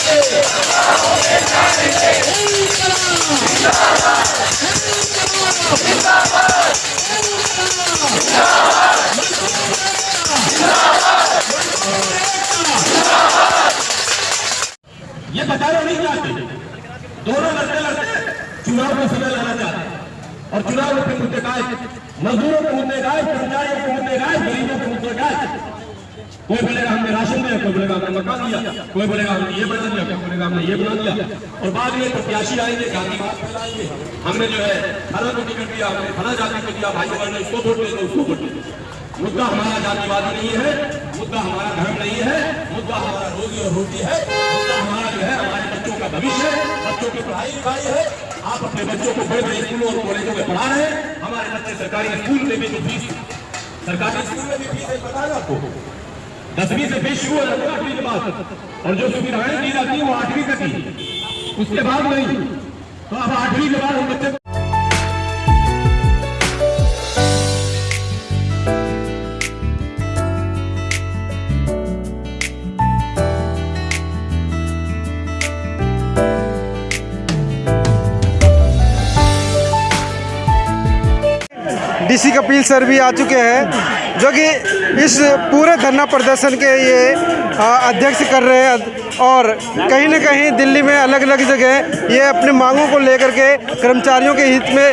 ये बचाना नहीं चाहते, दोनों लड़ते चुनाव में समय लाना चाहते और चुनाव के मुद्दे गाय, मजदूरों के मुद्दे गाय, कर्मचारियों के मुद्दे गाय, गरीबों के मुद्दे गाय। कोई बोलेगा हमने राशन दिया, कोई बोलेगा हमने मकान दिया, कोई बोलेगा हमने ये बना दिया, कोई बोलेगा हमने ये बना दिया। और बाद में प्रत्याशी आएंगे, जातिवाद फैलाएंगे, हमने जो है फला को टिकट दिया, हमने फला जाति को दिया, भाई बहन ने इसको वोट दिया, उसको वोट दिया। मुद्दा हमारा जातिवाद नहीं है, मुद्दा हमारा धर्म नहीं है, मुद्दा हमारा रोजी और रोटी है, मुद्दा हमारा जो है हमारे बच्चों का भविष्य है, बच्चों की पढ़ाई लिखाई है। आप अपने बच्चों को बड़े बड़े स्कूलों और कॉलेजों में पढ़ा रहे हैं, हमारे बच्चे सरकारी स्कूल में भी जो फीस, सरकारी स्कूल में भी फीस है, पता है आपको 10वीं से फीस शुरू हो जाती है 8वीं के बाद, और जो सुविधाएं दी जाती है वो 8वीं तक ही, उसके बाद नहीं। तो अब 8वीं के बाद हम बच्चे डीसी कपिल सर भी आ चुके हैं, जो कि इस पूरे धरना प्रदर्शन के ये अध्यक्ष कर रहे हैं। और कहीं ना कहीं दिल्ली में अलग अलग जगह ये अपनी मांगों को लेकर के कर्मचारियों के हित में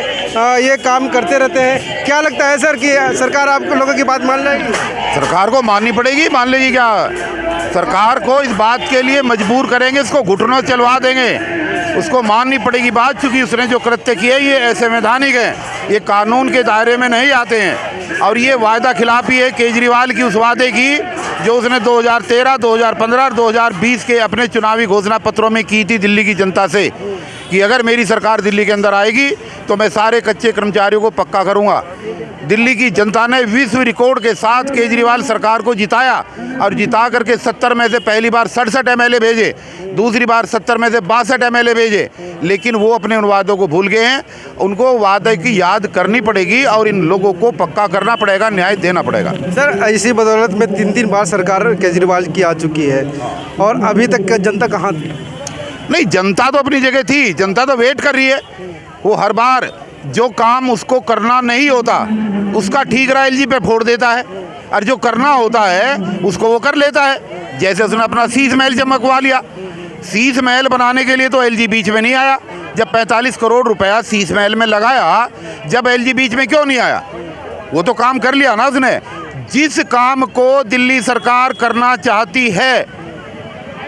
ये काम करते रहते हैं। क्या लगता है सर कि सरकार आप लोगों की बात मान लेगी? सरकार को माननी पड़ेगी, मान लेगी क्या? सरकार को इस बात के लिए मजबूर करेंगे, इसको घुटनों चलवा देंगे, उसको माननी पड़ेगी बात, चूँकि उसने जो कृत्य किए ये असंवैधानिक है, ये कानून के दायरे में नहीं आते हैं। और ये वायदा खिलाफी है केजरीवाल की, उस वादे की जो उसने 2013, 2015 और 2020 के अपने चुनावी घोषणा पत्रों में की थी दिल्ली की जनता से, कि अगर मेरी सरकार दिल्ली के अंदर आएगी तो मैं सारे कच्चे कर्मचारियों को पक्का करूंगा। दिल्ली की जनता ने विश्व रिकॉर्ड के साथ केजरीवाल सरकार को जिताया, और जिता करके 70 में से पहली बार 67 MLA भेजे, दूसरी बार 70 में से 62 MLA भेजे। लेकिन वो अपने उन वादों को भूल गए हैं। उनको वादे की याद करनी पड़ेगी और इन लोगों को पक्का करना पड़ेगा, न्याय देना पड़ेगा। सर, इसी बदौलत में 3 बार सरकार केजरीवाल की आ चुकी है, और अभी तक जनता कहाँ थी? नहीं, जनता तो अपनी जगह थी, जनता तो वेट कर रही है। वो हर बार जो काम उसको करना नहीं होता उसका ठीकरा एलजी पे फोड़ देता है, और जो करना होता है उसको वो कर लेता है। जैसे उसने अपना शीश महल चमकवा लिया। शीश महल बनाने के लिए तो एलजी बीच में नहीं आया। जब 45 करोड़ रुपया शीश महल में लगाया, जब एलजी बीच में क्यों नहीं आया? वो तो काम कर लिया ना उसने। जिस काम को दिल्ली सरकार करना चाहती है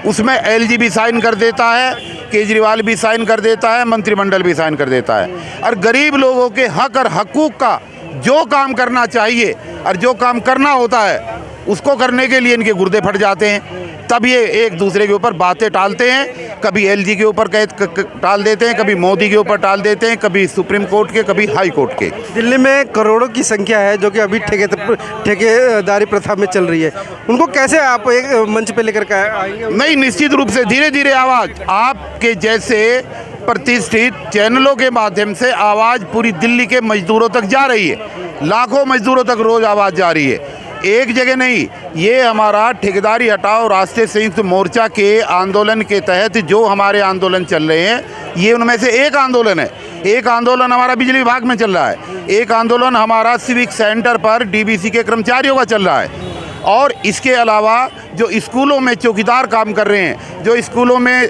उसमें एलजी भी साइन कर देता है, केजरीवाल भी साइन कर देता है, मंत्रिमंडल भी साइन कर देता है। और गरीब लोगों के हक और हकूक़ का जो काम करना चाहिए और जो काम करना होता है उसको करने के लिए इनके गुर्दे फट जाते हैं। तब ये एक दूसरे के ऊपर बातें टालते हैं, कभी एलजी के ऊपर टाल देते हैं, कभी मोदी के ऊपर टाल देते हैं, कभी सुप्रीम कोर्ट के, कभी हाई कोर्ट के। दिल्ली में करोड़ों की संख्या है जो कि अभी ठेकेदारी प्रथा में चल रही है, उनको कैसे आप एक मंच पे लेकर के आएंगे? नहीं, निश्चित रूप से धीरे धीरे आवाज़ आपके जैसे प्रतिष्ठित चैनलों के माध्यम से आवाज़ पूरी दिल्ली के मजदूरों तक जा रही है। लाखों मजदूरों तक रोज़ आवाज़ जा रही है, एक जगह नहीं। ये हमारा ठेकेदारी हटाओ राष्ट्रीय संयुक्त मोर्चा के आंदोलन के तहत जो हमारे आंदोलन चल रहे हैं, ये उनमें से एक आंदोलन है। एक आंदोलन हमारा बिजली विभाग में चल रहा है, एक आंदोलन हमारा सिविक सेंटर पर डीबीसी के कर्मचारियों का चल रहा है। और इसके अलावा जो स्कूलों में चौकीदार काम कर रहे हैं, जो स्कूलों में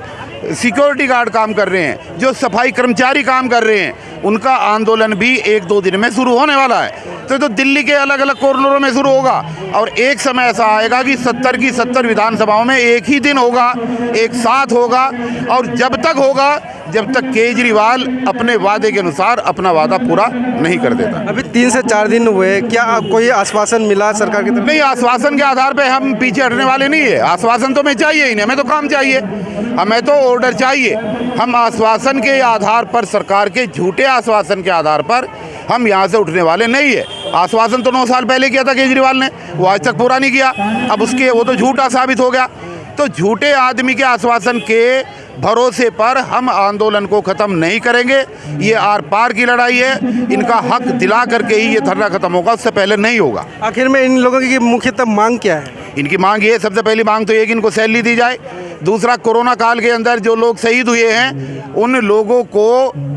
सिक्योरिटी गार्ड काम कर रहे हैं, जो सफाई कर्मचारी काम कर रहे हैं, उनका आंदोलन भी 1-2 दिन में शुरू होने वाला है। तो दिल्ली के अलग अलग कॉर्नरों में शुरू होगा, और एक समय ऐसा आएगा कि 70 की 70 विधानसभाओं में एक ही दिन होगा, एक साथ होगा। और जब तक होगा जब तक केजरीवाल अपने वादे के अनुसार अपना वादा पूरा नहीं कर देता। अभी 3 से 4 दिन हुए, क्या कोई आश्वासन मिला सरकार की तरफ? नहीं, आश्वासन के आधार पे हम पीछे हटने वाले नहीं है। आश्वासन तो हमें चाहिए ही नहीं, हमें तो काम चाहिए, हमें तो ऑर्डर चाहिए। हम आश्वासन के आधार पर, सरकार के झूठे आश्वासन के आधार पर हम यहाँ से उठने वाले नहीं है। आश्वासन तो 9 साल पहले किया था केजरीवाल ने, वो आज तक पूरा नहीं किया। अब उसके वो तो झूठा साबित हो गया। तो झूठे आदमी के आश्वासन के भरोसे पर हम आंदोलन को ख़त्म नहीं करेंगे। ये आर पार की लड़ाई है, इनका हक दिला करके ही ये धरना ख़त्म होगा, उससे पहले नहीं होगा। आखिर में इन लोगों की मुख्यतः मांग क्या है? इनकी मांग ये, सबसे पहली मांग तो ये कि इनको सैलरी दी जाए। दूसरा, कोरोना काल के अंदर जो लोग शहीद हुए हैं उन लोगों को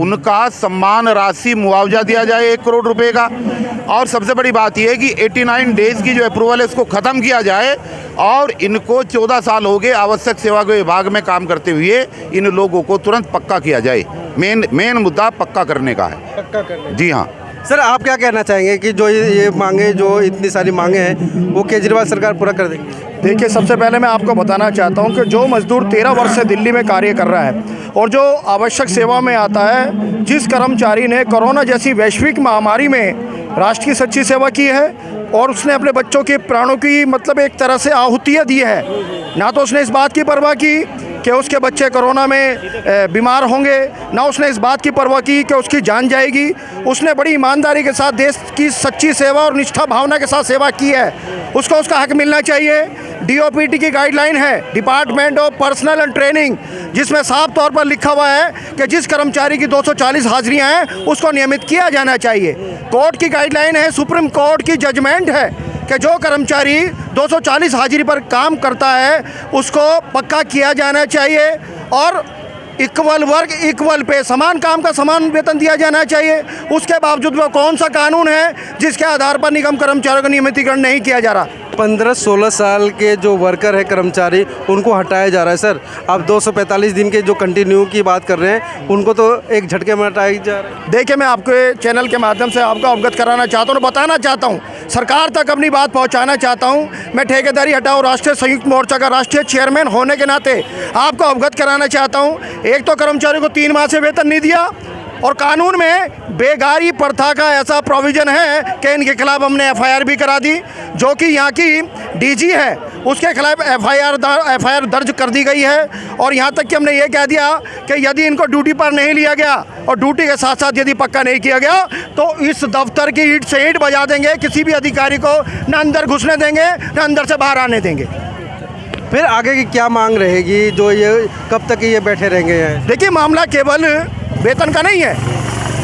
उनका सम्मान राशि मुआवजा दिया जाए 1 करोड़ रुपए का। और सबसे बड़ी बात यह है कि 89 डेज़ की जो अप्रूवल है उसको ख़त्म किया जाए और इनको 14 साल हो गए आवश्यक सेवा के विभाग में काम करते हुए, इन लोगों को तुरंत पक्का किया जाए। मेन मुद्दा पक्का करने का है। पक्का करने। जी हाँ सर, आप क्या कहना चाहेंगे कि जो ये मांगे, जो इतनी सारी मांगे हैं, वो केजरीवाल सरकार पूरा कर देगी? देखिए, सबसे पहले मैं आपको बताना चाहता हूं कि जो मज़दूर 13 वर्ष से दिल्ली में कार्य कर रहा है और जो आवश्यक सेवा में आता है, जिस कर्मचारी ने कोरोना जैसी वैश्विक महामारी में राष्ट्र की सच्ची सेवा की है और उसने अपने बच्चों के प्राणों की मतलब एक तरह से आहुतियाँ दी है, ना तो उसने इस बात की परवाह की कि उसके बच्चे कोरोना में बीमार होंगे, ना उसने इस बात की परवाह की कि उसकी जान जाएगी। उसने बड़ी ईमानदारी के साथ देश की सच्ची सेवा और निष्ठा भावना के साथ सेवा की है, उसको उसका हक मिलना चाहिए। DOPT की गाइडलाइन है, department of personal and training, जिसमें साफ तौर पर लिखा हुआ है कि जिस कर्मचारी की 240 हाजिरियाँ हैं उसको नियमित किया जाना चाहिए। कोर्ट की गाइडलाइन है, सुप्रीम कोर्ट की जजमेंट है कि जो कर्मचारी 240 हाजिरी पर काम करता है उसको पक्का किया जाना चाहिए और इक्वल वर्क इक्वल पे, समान काम का समान वेतन दिया जाना चाहिए। उसके बावजूद वो कौन सा कानून है जिसके आधार पर निगम कर्मचारियों का नियमितीकरण नहीं किया जा रहा? 15-16 साल के जो वर्कर है, कर्मचारी, उनको हटाया जा रहा है। सर, आप 245 दिन के जो कंटिन्यू की बात कर रहे हैं, उनको तो एक झटके में हटाया जा रहा है। देखिए, मैं आपके चैनल के माध्यम से आपको अवगत कराना चाहता हूँ, बताना चाहता हूँ, सरकार तक अपनी बात पहुँचाना चाहता हूँ। मैं ठेकेदारी हटाओ राष्ट्रीय संयुक्त मोर्चा का राष्ट्रीय चेयरमैन होने के नाते आपको अवगत कराना चाहता हूँ। एक तो कर्मचारियों को 3 माह से वेतन नहीं दिया और कानून में बेगारी प्रथा का ऐसा प्रोविज़न है कि इनके खिलाफ हमने FIR भी करा दी। जो कि यहाँ की DG है उसके खिलाफ FIR दर्ज कर दी गई है और यहाँ तक कि हमने ये कह दिया कि यदि इनको ड्यूटी पर नहीं लिया गया और ड्यूटी के साथ साथ यदि पक्का नहीं किया गया तो इस दफ्तर की ईंट से ईंट बजा देंगे, किसी भी अधिकारी को न अंदर घुसने देंगे न अंदर से बाहर आने देंगे। फिर आगे की क्या मांग रहेगी? जो ये कब तक ये बैठे रहेंगे यहाँ? देखिए, मामला केवल वेतन का नहीं है,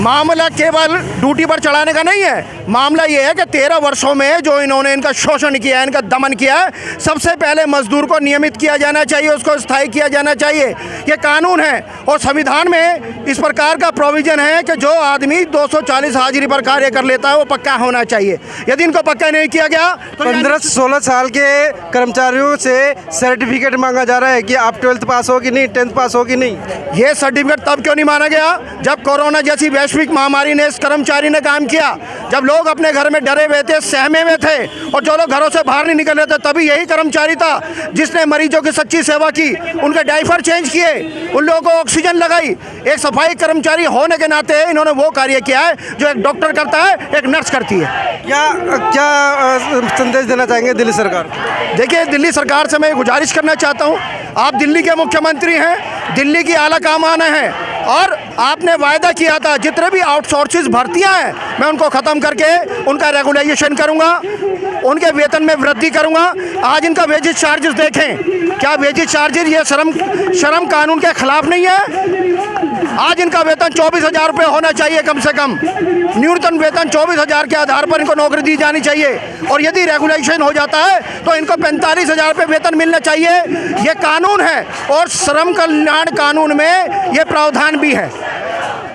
मामला केवल ड्यूटी पर चढ़ाने का नहीं है। मामला ये है कि 13 वर्षों में जो इन्होंने इनका शोषण किया है, इनका दमन किया है, सबसे पहले मजदूर को नियमित किया जाना चाहिए, उसको स्थायी किया जाना चाहिए। ये कानून है और संविधान में इस प्रकार का प्रोविज़न है कि जो आदमी 240 हाजिरी पर कार्य कर लेता है वो पक्का होना चाहिए। यदि इनको पक्का नहीं किया गया तो 15-16 साल के कर्मचारियों से सर्टिफिकेट मांगा जा रहा है कि आप 12th पास हो कि नहीं, 10th पास हो कि नहीं। ये सर्टिफिकेट तब क्यों नहीं माना गया जब कोरोना जैसी वैश्विक महामारी ने इस कर्मचारी ने काम किया, जब लोग अपने घर में डरे हुए थे, सहमे में थे और जो लोग घरों से बाहर नहीं निकल रहे थे, तभी यही कर्मचारी था जिसने मरीजों की सच्ची सेवा की, उनके डायपर चेंज किए, उन लोगों को ऑक्सीजन लगाई। एक सफाई कर्मचारी होने के नाते इन्होंने वो कार्य किया है जो एक डॉक्टर करता है, एक नर्स करती है। क्या संदेश देना चाहेंगे दिल्ली सरकार को? देखिए, दिल्ली सरकार से मैं गुजारिश करना चाहता हूँ, आप दिल्ली के मुख्यमंत्री हैं, दिल्ली की आला कमान हैं और आपने वायदा किया था जितने भी आउटसोर्सेज भर्तियां हैं मैं उनको ख़त्म करके उनका रेगुलाइजेशन करूंगा, उनके वेतन में वृद्धि करूंगा। आज इनका वेजेस चार्जेस देखें, क्या वेजेस चार्जेस ये शर्म कानून के खिलाफ नहीं है? आज इनका वेतन 24,000 रुपये होना चाहिए कम से कम, न्यूनतम वेतन 24,000 के आधार पर इनको नौकरी दी जानी चाहिए और यदि रेगुलेशन हो जाता है तो इनको 45,000 रुपये वेतन मिलना चाहिए। ये कानून है और श्रम कल्याण कानून में ये प्रावधान भी है।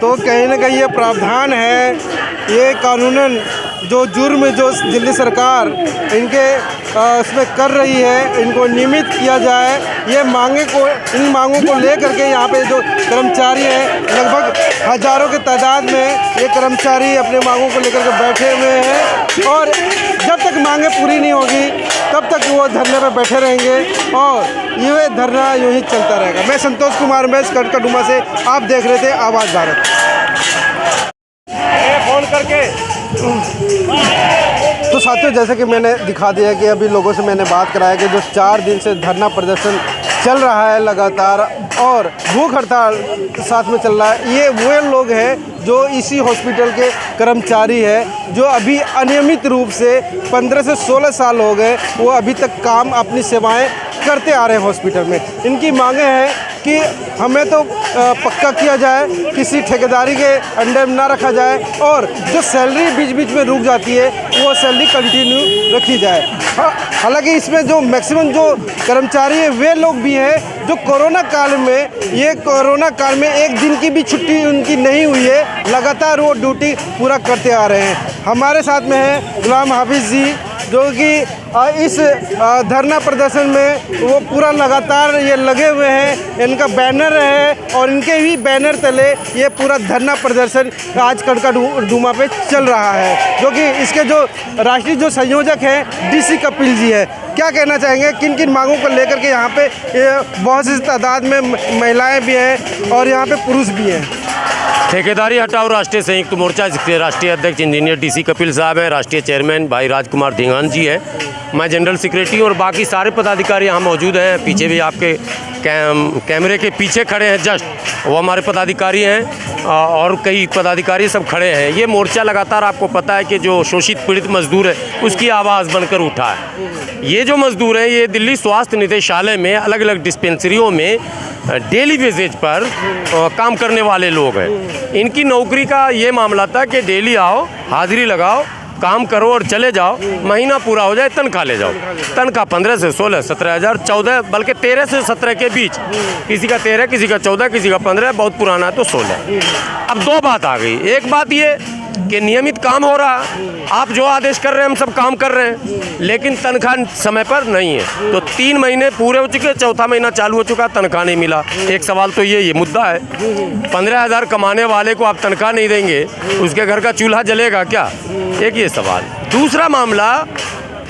तो कहीं ना कहीं ये प्रावधान है, ये कानूनन जो जुर्म जो दिल्ली सरकार इनके उसमें कर रही है, इनको नियमित किया जाए। ये इन मांगों को लेकर के यहाँ पे जो कर्मचारी हैं, लगभग हज़ारों के तादाद में ये कर्मचारी अपने मांगों को लेकर के बैठे हुए हैं और जब तक मांगें पूरी नहीं होगी तब तक वो धरने पर बैठे रहेंगे और ये धरना यूँ ही चलता रहेगा। मैं संतोष कुमार मैस कटकडुमा से, आप देख रहे थे आवाज़ भारत। फोन करके तो साथियों, जैसे कि मैंने दिखा दिया कि अभी लोगों से मैंने बात कराया कि जो 4 दिन से धरना प्रदर्शन चल रहा है लगातार और भूख हड़ताल साथ में चल रहा है, ये वो लोग हैं जो इसी हॉस्पिटल के कर्मचारी हैं जो अभी अनियमित रूप से 15 से 16 साल हो गए, वो अभी तक काम अपनी सेवाएं करते आ रहे हैं हॉस्पिटल में। इनकी मांगें हैं कि हमें तो पक्का किया जाए, किसी ठेकेदारी के अंडर ना रखा जाए और जो सैलरी बीच बीच में रुक जाती है वो सैलरी कंटिन्यू रखी जाए। हालांकि इसमें जो मैक्सिमम जो कर्मचारी हैं वे लोग भी हैं जो कोरोना काल में एक दिन की भी छुट्टी उनकी नहीं हुई है, लगातार वो ड्यूटी पूरा करते आ रहे हैं। हमारे साथ में है गुलाम हाफिज़ जी जो कि इस धरना प्रदर्शन में वो पूरा लगातार ये लगे हुए हैं, इनका बैनर है और इनके ही बैनर तले ये पूरा धरना प्रदर्शन आज कड़का डूमा पे चल रहा है, जो कि इसके जो राष्ट्रीय जो संयोजक हैं डीसी कपिल जी है। क्या कहना चाहेंगे, किन किन मांगों को लेकर के यहाँ पे बहुत सी तादाद में महिलाएं भी हैं और यहाँ पे पुरुष भी हैं? ठेकेदारी हटाओ राष्ट्रीय संयुक्त मोर्चा, जिसके राष्ट्रीय अध्यक्ष इंजीनियर डीसी कपिल साहब हैं, राष्ट्रीय चेयरमैन भाई राजकुमार धिंगान जी है, मैं जनरल सेक्रेटरी और बाकी सारे पदाधिकारी यहाँ मौजूद हैं। पीछे भी आपके कैमरे के पीछे खड़े हैं जस्ट, वो हमारे पदाधिकारी हैं और कई पदाधिकारी सब खड़े हैं। ये मोर्चा लगातार आपको पता है कि जो शोषित पीड़ित मजदूर है उसकी आवाज़ बनकर उठा है। ये जो मजदूर हैं ये दिल्ली स्वास्थ्य निदेशालय में अलग अलग डिस्पेंसरियों में डेली बेसिस पर काम करने वाले लोग हैं। इनकी नौकरी का ये मामला था कि डेली आओ, हाजिरी लगाओ, काम करो और चले जाओ, महीना पूरा हो जाए तनख्वाह ले जाओ। तनख्वाह 15 से 16, 17 हज़ार, 14 बल्कि 13 से 17 के बीच, किसी का 13, किसी का 14, किसी का 15, बहुत पुराना है तो 16। अब दो बात आ गई, एक बात ये कि नियमित काम हो रहा, आप जो आदेश कर रहे हैं हम सब काम कर रहे हैं, लेकिन तनख्वाह समय पर नहीं है। तो 3 महीने पूरे हो चुके, चौथा महीना चालू हो चुका, तनख्वाह नहीं मिला। एक सवाल तो ये मुद्दा है, 15,000 कमाने वाले को आप तनख्वाह नहीं देंगे, उसके घर का चूल्हा जलेगा क्या? एक ये सवाल। दूसरा मामला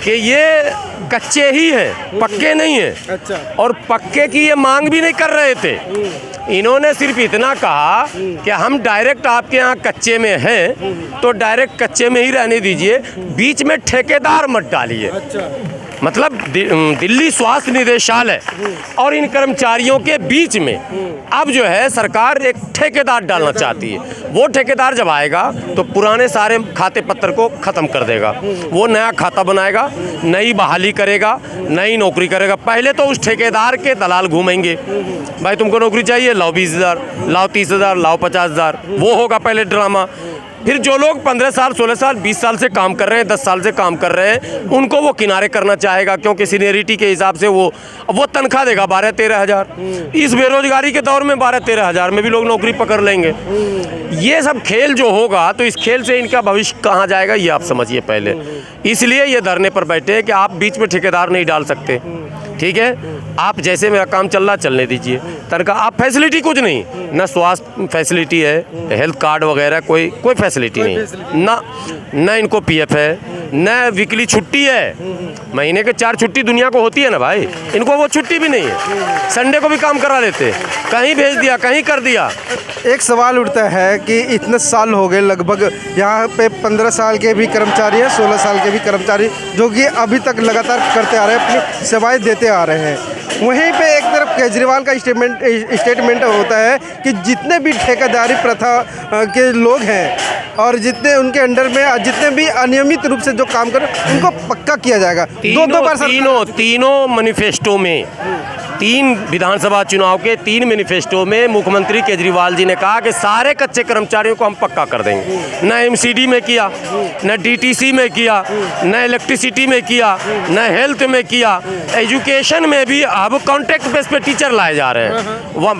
कि ये कच्चे ही हैं, पक्के नहीं हैं। अच्छा। और पक्के की ये मांग भी नहीं कर रहे थे, इन्होंने सिर्फ इतना कहा कि हम डायरेक्ट आपके यहाँ कच्चे में हैं तो डायरेक्ट कच्चे में ही रहने दीजिए, बीच में ठेकेदार मत डालिए। अच्छा। मतलब दिल्ली स्वास्थ्य निदेशालय और इन कर्मचारियों के बीच में अब जो है सरकार एक ठेकेदार डालना चाहती है। वो ठेकेदार जब आएगा तो पुराने सारे खाते पत्र को ख़त्म कर देगा, वो नया खाता बनाएगा, नई बहाली करेगा, नई नौकरी करेगा। पहले तो उस ठेकेदार के दलाल घूमेंगे, भाई तुमको नौकरी चाहिए, लाओ 20,000, लाओ 30,000, लाओ 50,000, वो होगा पहले ड्रामा। फिर जो लोग 15 साल, 16 साल, 20 साल से काम कर रहे हैं, 10 साल से काम कर रहे हैं, उनको वो किनारे करना चाहेगा, क्योंकि सीनियरिटी के हिसाब से वो तनख्वाह देगा 12-13 हज़ार। इस बेरोजगारी के दौर में 12-13 हज़ार में भी लोग नौकरी पकड़ लेंगे। ये सब खेल जो होगा तो इस खेल से इनका भविष्य कहाँ जाएगा ये आप समझिए पहले। इसलिए ये धरने पर बैठे हैं कि आप बीच में ठेकेदार नहीं डाल सकते, ठीक है? आप जैसे मेरा काम चल रहा चलने दीजिए। तनख्वाह आप फैसिलिटी कुछ नहीं, ना स्वास्थ्य फैसिलिटी है, हेल्थ कार्ड वगैरह कोई फैसिलिटी नहीं, ना इनको पीएफ है, ना वीकली छुट्टी है। महीने के 4 छुट्टी दुनिया को होती है ना भाई, इनको वो छुट्टी भी नहीं है। संडे को भी काम करा देते, कहीं भेज दिया, कहीं कर दिया। एक सवाल उठता है कि इतने साल हो गए, लगभग यहाँ पे 15 साल के भी कर्मचारी हैं, 16 साल के भी कर्मचारी जो कि अभी तक लगातार करते आ रहे हैं, अपनी सेवाएं देते आ रहे हैं। वहीं पे एक तरफ केजरीवाल का स्टेटमेंट होता है कि जितने भी ठेकेदारी प्रथा के लोग हैं और जितने उनके अंडर में जितने भी अनियमित रूप से जो काम कर उनको पक्का किया जाएगा। तीनों मैनिफेस्टो में, 3 विधानसभा चुनाव के 3 मैनिफेस्टो में मुख्यमंत्री केजरीवाल जी ने कहा कि सारे कच्चे कर्मचारियों को हम पक्का कर देंगे। न एमसीडी में किया, न डीटीसी में किया, न इलेक्ट्रिसिटी में किया, न हेल्थ में किया, एजुकेशन में भी अब कॉन्ट्रैक्ट बेस पे टीचर लाए जा रहे हैं। वह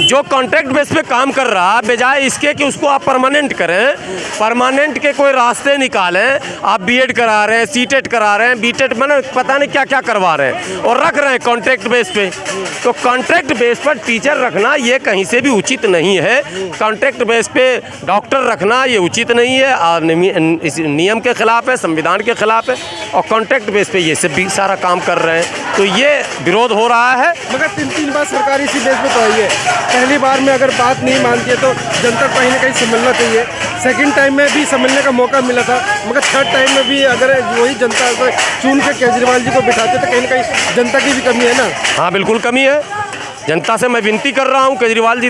जो कॉन्ट्रैक्ट बेस पे काम कर रहा, बजाय इसके कि उसको आप परमानेंट करें, परमानेंट के कोई रास्ते निकालें। आप बीएड करा रहे हैं, सीटेट करा रहे हैं, बीटेट मैंने पता नहीं क्या क्या करवा रहे हैं और रख रहे हैं कॉन्ट्रैक्ट बेस पे। तो कॉन्ट्रैक्ट बेस पर टीचर रखना ये कहीं से भी उचित नहीं है। कॉन्ट्रैक्ट बेस पे डॉक्टर रखना ये उचित नहीं है और इस नियम के खिलाफ है, संविधान के खिलाफ है। और कॉन्ट्रैक्ट बेस पे ये सब भी सारा काम कर रहे हैं, तो ये विरोध हो रहा है। मगर 3 बार सरकार इसी बेस पे तो आई है। पहली बार में अगर बात नहीं मानती है तो जनता कहीं ना कहीं समझना चाहिए। सेकंड टाइम में भी समझने का मौका मिला था, मगर थर्ड टाइम में भी अगर वही जनता को चुन के केजरीवाल जी को बिठाते तो कहीं ना कहीं जनता की भी कमी है ना। हाँ बिल्कुल कमी है। जनता से मैं विनती कर रहा हूँ, केजरीवाल जी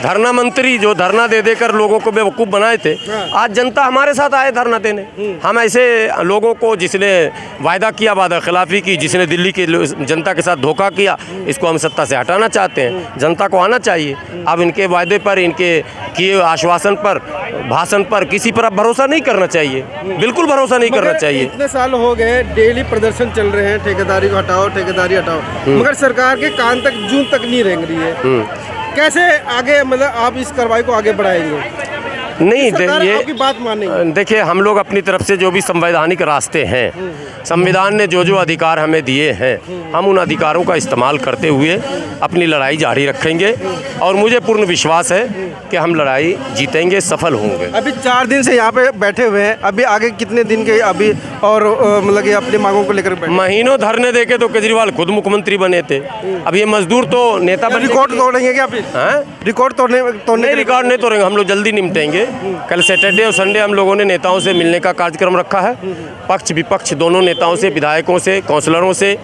धरना मंत्री जो धरना दे देकर लोगों को बेवकूफ़ बनाए थे, आज जनता हमारे साथ आए धरना देने। हम ऐसे लोगों को, जिसने वायदा किया, वादा खिलाफी की, जिसने दिल्ली की जनता के साथ धोखा किया, इसको हम सत्ता से हटाना चाहते हैं। जनता को आना चाहिए। अब इनके वायदे पर, इनके किए आश्वासन पर, भाषण पर, किसी पर अब भरोसा नहीं करना चाहिए, बिल्कुल भरोसा नहीं करना चाहिए। इतने साल हो गए, डेली प्रदर्शन चल रहे हैं, ठेकेदारी को हटाओ, ठेकेदारी हटाओ, मगर सरकार के कान तक जून तक नहीं रेंग रही है। कैसे आगे, मतलब आप इस कार्रवाई को आगे बढ़ाएंगे? नहीं, ये आपकी बात मानेंगे? देखिए, हम लोग अपनी तरफ से जो भी संवैधानिक रास्ते हैं, संविधान ने जो जो अधिकार हमें दिए हैं, हम उन अधिकारों का इस्तेमाल करते हुए अपनी लड़ाई जारी रखेंगे और मुझे पूर्ण विश्वास है कि हम लड़ाई जीतेंगे, सफल होंगे। अभी 4 दिन से यहाँ पे बैठे हुए हैं, अभी आगे कितने दिन के अभी और मतलब कि अपनी मांगों को लेकर महीनों धरने देके तो केजरीवाल खुद मुख्यमंत्री बने थे। अब ये मजदूर तो नेता बने। रिकॉर्ड तोड़ेंगे क्या? रिकॉर्ड तोड़ने नहीं, रिकॉर्ड नहीं तोड़ेंगे, हम लोग जल्दी निपटेंगे। कल सैटरडे और संडे हम लोगों ने नेताओं से मिलने का कार्यक्रम रखा है। पक्ष विपक्ष दोनों नेताओं से, विधायकों से, काउंसलरों से,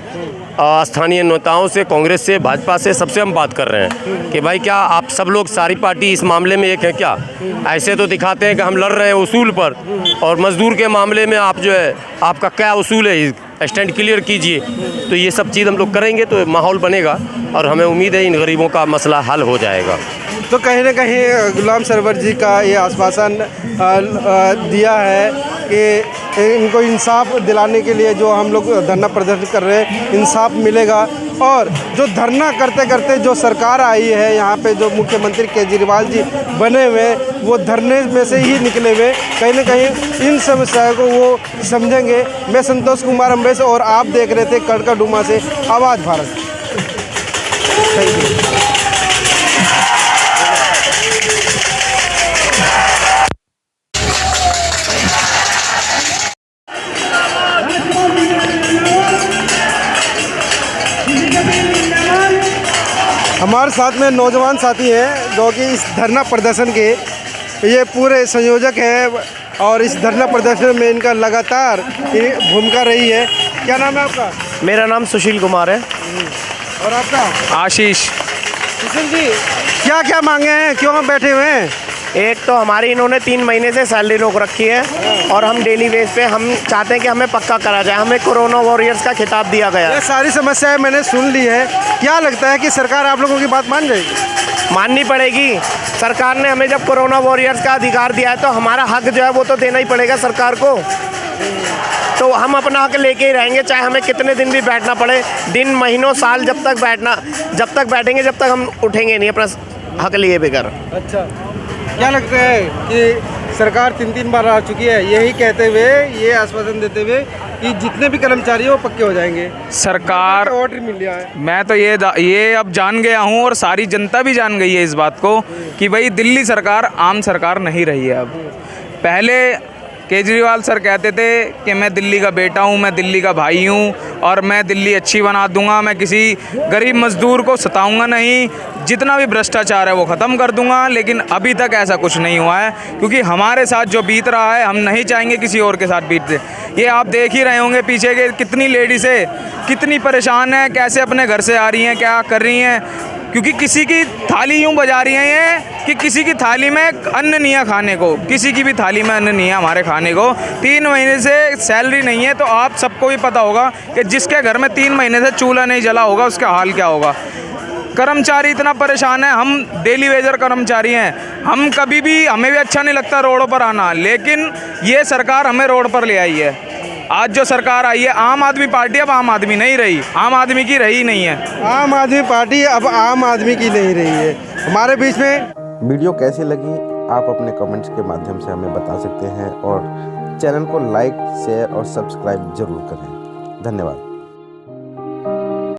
स्थानीय नेताओं से, कांग्रेस से, भाजपा से, सबसे हम बात कर रहे हैं कि भाई क्या आप सब लोग, सारी पार्टी इस मामले में एक है क्या? ऐसे तो दिखाते हैं कि हम लड़ रहे हैं उसूल पर, और मजदूर के मामले में आप जो है, आपका क्या उसूल है, स्टैंड क्लियर कीजिए। तो ये सब चीज़ हम लोग करेंगे तो माहौल बनेगा और हमें उम्मीद है इन गरीबों का मसला हल हो जाएगा। तो कहीं ना कहीं गुलाम सरवर जी का ये आश्वासन दिया है कि इनको इंसाफ दिलाने के लिए जो हम लोग धरना प्रदर्शन कर रहे हैं, इंसाफ मिलेगा। और जो धरना करते करते जो सरकार आई है यहाँ पे, जो मुख्यमंत्री केजरीवाल जी बने हुए, वो धरने में से ही निकले हुए, कहीं ना कहीं इन समस्याओं को वो समझेंगे। मैं संतोष कुमार अम्बेस और आप देख रहे थे कड़का डूमा से आवाज़ भारत। Thank you. हमारे साथ में नौजवान साथी हैं जो कि इस धरना प्रदर्शन के ये पूरे संयोजक हैं और इस धरना प्रदर्शन में इनका लगातार भूमिका रही है। क्या नाम है आपका? मेरा नाम सुशील कुमार है। और आपका? आशीष। सुशील जी, क्या क्या मांगे हैं, क्यों बैठे हुए हैं? एक तो हमारी इन्होंने 3 महीने से सैलरी रोक रखी है और हम डेली बेस पे हम चाहते हैं कि हमें पक्का करा जाए। हमें कोरोना वॉरियर्स का खिताब दिया गया। ये सारी समस्याएं मैंने सुन ली है। क्या लगता है कि सरकार आप लोगों की बात मान जाएगी? माननी पड़ेगी। सरकार ने हमें जब कोरोना वॉरियर्स का अधिकार दिया है तो हमारा हक जो है वो तो देना ही पड़ेगा सरकार को। तो हम अपना हक लेके ही रहेंगे, चाहे हमें कितने दिन भी बैठना पड़े, दिन, महीनों, साल, जब तक बैठेंगे, जब तक हम उठेंगे नहीं अपना हक लिए बगैर। अच्छा, क्या लगता है कि सरकार 3 बार आ चुकी है यही कहते हुए, ये आश्वासन देते हुए कि जितने भी कर्मचारी हैं वो पक्के हो जाएंगे? सरकार ऑर्डर मिल गया है। मैं तो ये अब जान गया हूँ और सारी जनता भी जान गई है इस बात को कि भाई दिल्ली सरकार आम सरकार नहीं रही है। अब पहले केजरीवाल सर कहते थे कि मैं दिल्ली का बेटा हूँ, मैं दिल्ली का भाई हूँ और मैं दिल्ली अच्छी बना दूंगा, मैं किसी गरीब मजदूर को सताऊंगा नहीं, जितना भी भ्रष्टाचार है वो ख़त्म कर दूंगा। लेकिन अभी तक ऐसा कुछ नहीं हुआ है, क्योंकि हमारे साथ जो बीत रहा है हम नहीं चाहेंगे किसी और के साथ बीते। ये आप देख ही रहे होंगे पीछे के कितनी लेडीज़ें कितनी परेशान हैं, कैसे अपने घर से आ रही हैं, क्या कर रही हैं, क्योंकि किसी की थाली यूँ बजा रही हैं ये कि किसी की थाली में अन्न नहीं है खाने को, किसी की भी थाली में अन्न नहीं है हमारे खाने को। 3 महीने से सैलरी नहीं है, तो आप सबको भी पता होगा कि जिसके घर में 3 महीने से चूल्हा नहीं जला होगा उसका हाल क्या होगा। कर्मचारी इतना परेशान है, हम डेली वेजर कर्मचारी हैं, हमें भी अच्छा नहीं लगता रोडों पर आना, लेकिन ये सरकार हमें रोड पर ले आई है। आज जो सरकार आई है आम आदमी पार्टी अब आम आदमी नहीं रही, आम आदमी की रही नहीं है। आम आदमी पार्टी अब आम आदमी की नहीं रही है। हमारे बीच में वीडियो कैसी लगी आप अपने कमेंट्स के माध्यम से हमें बता सकते हैं और चैनल को लाइक, शेयर और सब्सक्राइब जरूर करें। धन्यवाद।